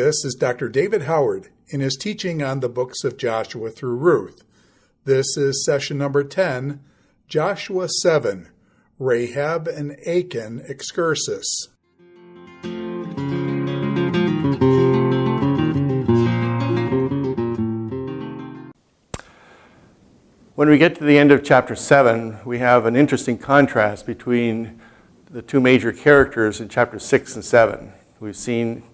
This is Dr. David Howard in his teaching on the books of Joshua through Ruth. This is session number 10, Joshua 7, Rahab and Achan Excursus. When we get to the end of chapter 7, we have an interesting contrast between the two major characters in chapter 6 and 7. We've seen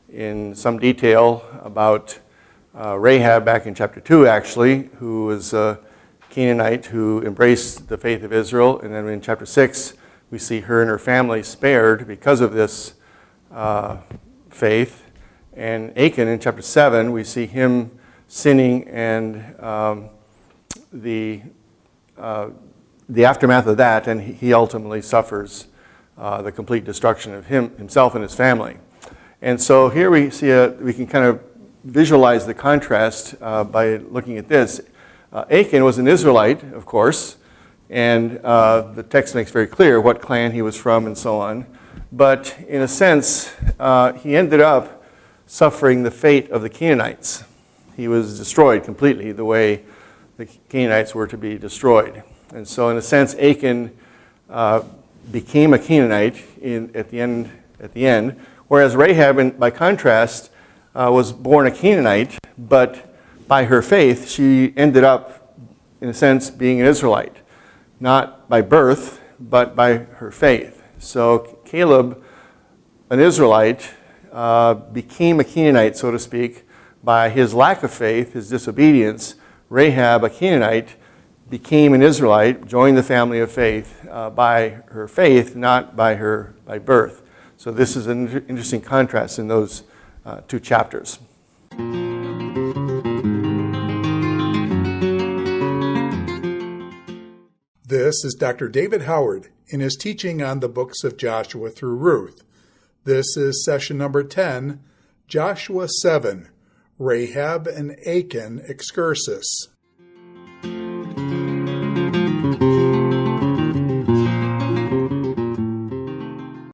in some detail about Rahab back in chapter 2, actually, who was a Canaanite who embraced the faith of Israel. And then in chapter 6, we see her and her family spared because of this faith. And Achan in chapter 7, we see him sinning, and the aftermath of that, and he ultimately suffers the complete destruction of himself and his family. And so here we see we can kind of visualize the contrast by looking at this. Achan was an Israelite, of course, and the text makes very clear what clan he was from and so on. But in a sense, he ended up suffering the fate of the Canaanites. He was destroyed completely the way the Canaanites were to be destroyed. And so in a sense, Achan became a Canaanite at the end, whereas Rahab, by contrast, was born a Canaanite, but by her faith, she ended up, in a sense, being an Israelite. Not by birth, but by her faith. So Caleb, an Israelite, became a Canaanite, so to speak, by his lack of faith, his disobedience. Rahab, a Canaanite, became an Israelite, joined the family of faith by her faith, not by birth. So this is an interesting contrast in those two chapters. This is Dr. David Howard in his teaching on the books of Joshua through Ruth. This is session number 10, Joshua 7, Rahab and Achan Excursus.